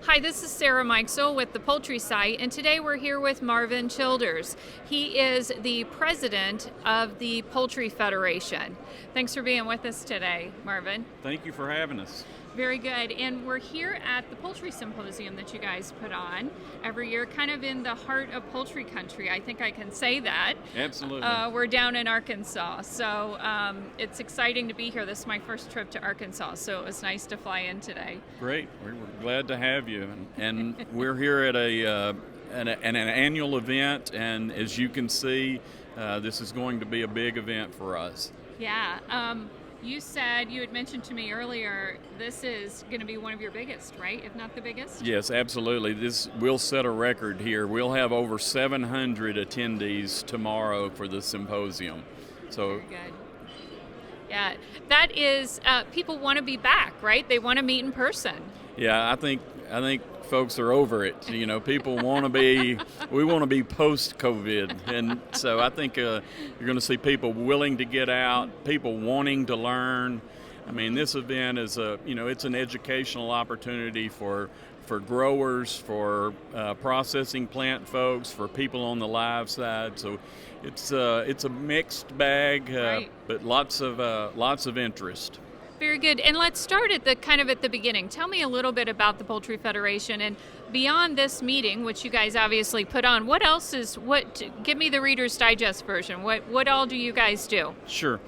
Hi, this is Sarah Mikesell with the Poultry Site, and today we're here with Marvin Childers. He is the president of the Poultry Federation. Thanks for being with us today, Marvin. Thank you for having us. Very good. And we're here at the Poultry Symposium that you guys put on every year, kind of in the heart of poultry country. I think I can say that. Absolutely. We're down in Arkansas, so it's exciting to be here. This is my first trip to Arkansas, so it was nice to fly in today. Great. We're glad to have you. And we're here at an annual event, and as you can see, this is going to be a big event for us. Yeah. You had mentioned to me earlier, this is going to be one of your biggest, right? If not the biggest? Yes, absolutely. We'll set a record here. We'll have over 700 attendees tomorrow for the symposium. So very good. Yeah, that is, people want to be back, right? They want to meet in person. Yeah, I think folks are over it. You know, people want to be, we want to be post-COVID. And so I think you're going to see people willing to get out, people wanting to learn. I mean, this event is it's an educational opportunity for growers, for processing plant folks, for people on the live side. So it's a mixed bag, right. But lots of interest. Very good. And let's start at the beginning. Tell me a little bit about the Poultry Federation, and beyond this meeting, which you guys obviously put on, what else give me the Reader's Digest version. What all do you guys do? Sure.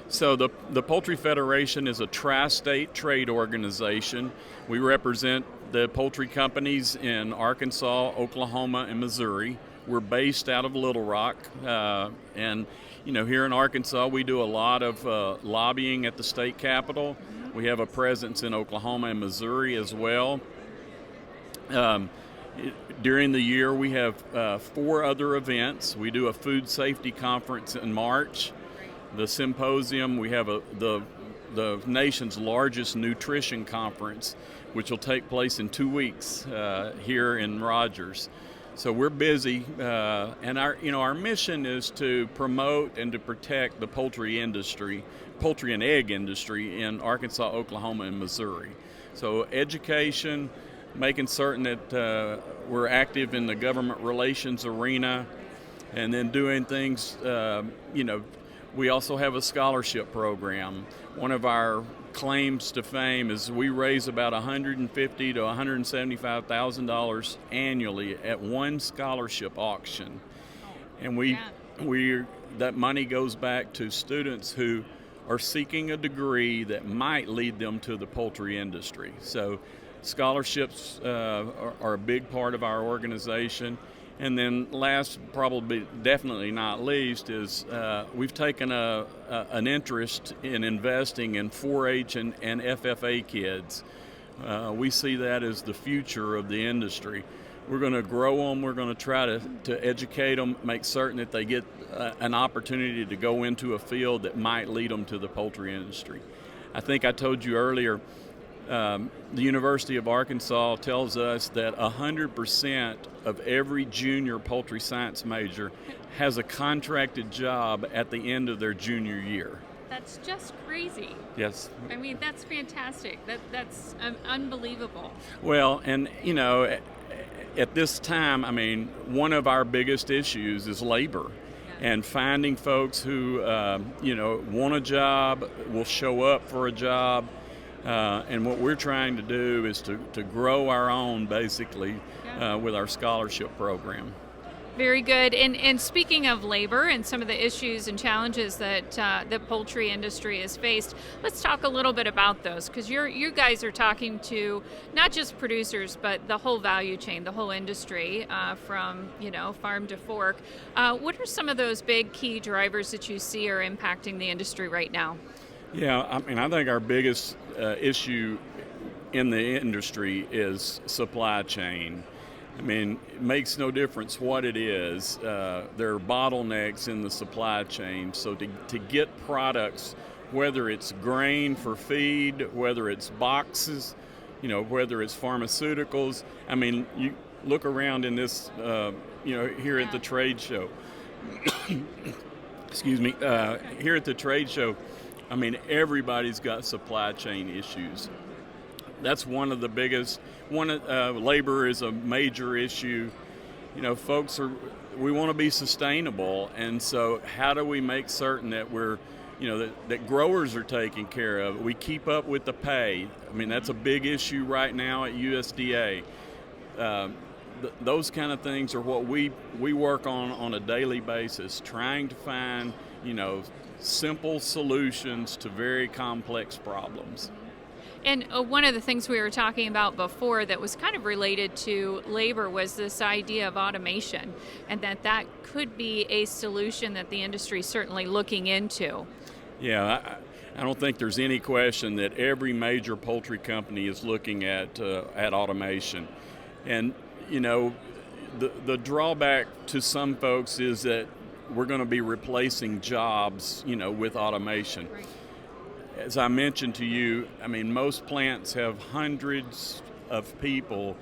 So the Poultry Federation is a tri-state trade organization. We represent the poultry companies in Arkansas, Oklahoma, and Missouri. We're based out of Little Rock, and here in Arkansas, we do a lot of lobbying at the state capitol. We have a presence in Oklahoma and Missouri as well. During the year, we have 4 other events. We do a food safety conference in March. The symposium, we have the nation's largest nutrition conference, which will take place in 2 weeks here in Rogers. So we're busy, and our mission is to promote and to protect the poultry and egg industry in Arkansas, Oklahoma, and Missouri. So education, making certain that we're active in the government relations arena, and then doing things. We also have a scholarship program. One of our claims to fame is we raise about $150,000 to $175,000 annually at one scholarship auction, and that money goes back to students who are seeking a degree that might lead them to the poultry industry. So scholarships are a big part of our organization. And then last, probably definitely not least, is we've taken an interest in investing in 4-H and FFA kids. We see that as the future of the industry. We're going to grow them. We're going to try to educate them, make certain that they get an opportunity to go into a field that might lead them to the poultry industry. I think I told you earlier, the University of Arkansas tells us that 100% of every junior poultry science major has a contracted job at the end of their junior year. That's just crazy. Yes. I mean, that's fantastic. That's unbelievable. Well, and at this time, one of our biggest issues is labor. And finding folks who, want a job, will show up for a job. And what we're trying to do is to grow our own, basically, with our scholarship program. Very good. And speaking of labor and some of the issues and challenges that the poultry industry has faced, let's talk a little bit about those, because you guys are talking to not just producers, but the whole value chain, the whole industry, from farm to fork. What are some of those big key drivers that you see are impacting the industry right now? Yeah, I think our biggest issue in the industry is supply chain. It makes no difference what it is. There are bottlenecks in the supply chain. So to get products, whether it's grain for feed, whether it's boxes, whether it's pharmaceuticals. You look around in this, here at the trade show. Excuse me. Here at the trade show, everybody's got supply chain issues. That's one of the biggest. Labor is a major issue. We want to be sustainable, and so how do we make certain that that growers are taken care of? We keep up with the pay. I mean, that's a big issue right now at USDA. Those kind of things are what we work on a daily basis, trying to find, simple solutions to very complex problems. And one of the things we were talking about before that was kind of related to labor was this idea of automation, and that could be a solution that the industry is certainly looking into. Yeah, I don't think there's any question that every major poultry company is looking at automation. And, the drawback to some folks is that we're going to be replacing jobs, with automation. Right. As I mentioned to you, I mean, most plants have hundreds of people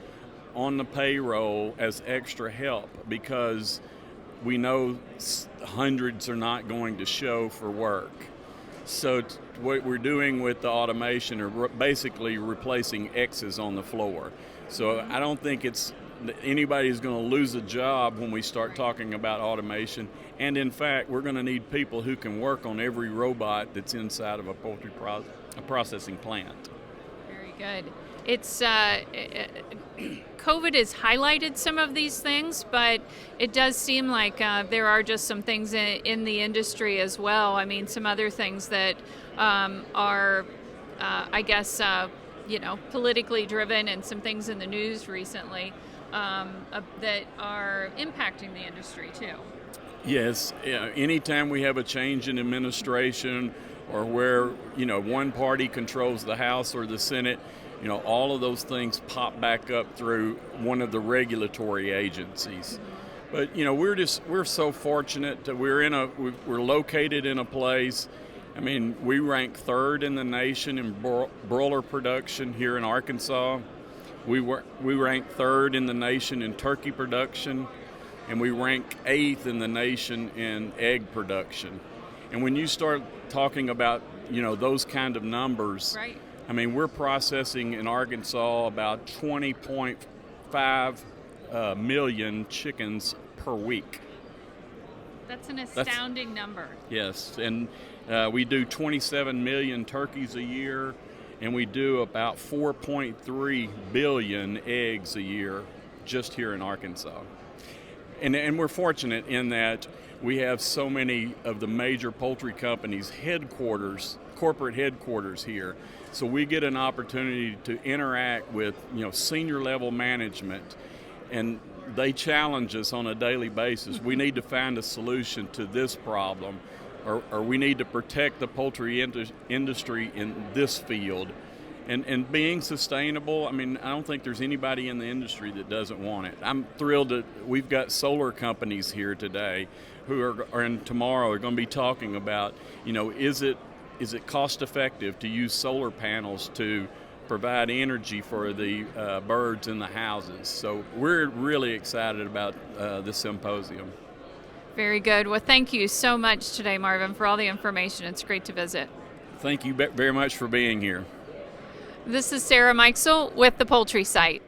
on the payroll as extra help because we know hundreds are not going to show for work. So what we're doing with the automation are basically replacing X's on the floor. So I don't think anybody's going to lose a job when we start talking about automation. And in fact, we're going to need people who can work on every robot that's inside of a poultry processing plant. Very good. It's COVID has highlighted some of these things, but it does seem like there are just some things in the industry as well. I mean, some other things that are, I guess, politically driven, and some things in the news recently that are impacting the industry too. Yes, anytime we have a change in administration or where, one party controls the House or the Senate, all of those things pop back up through one of the regulatory agencies. But, we're so fortunate that we're located in a place. I mean, we rank third in the nation in broiler production here in Arkansas. We rank third in the nation in turkey production. And we rank 8th in the nation in egg production. And when you start talking about, those kind of numbers, right. I mean, we're processing in Arkansas about 20.5 million chickens per week. That's an astounding number. Yes, and we do 27 million turkeys a year, and we do about 4.3 billion eggs a year just here in Arkansas. And we're fortunate in that we have so many of the major poultry companies' corporate headquarters here. So we get an opportunity to interact with, senior level management, and they challenge us on a daily basis. We need to find a solution to this problem, or we need to protect the poultry industry in this field. And being sustainable, I mean, I don't think there's anybody in the industry that doesn't want it. I'm thrilled that we've got solar companies here today who and tomorrow are going to be talking about, is it cost effective to use solar panels to provide energy for the birds in the houses? So we're really excited about this symposium. Very good. Well, thank you so much today, Marvin, for all the information. It's great to visit. Thank you very much for being here. This is Sarah Mikesell with the Poultry Site.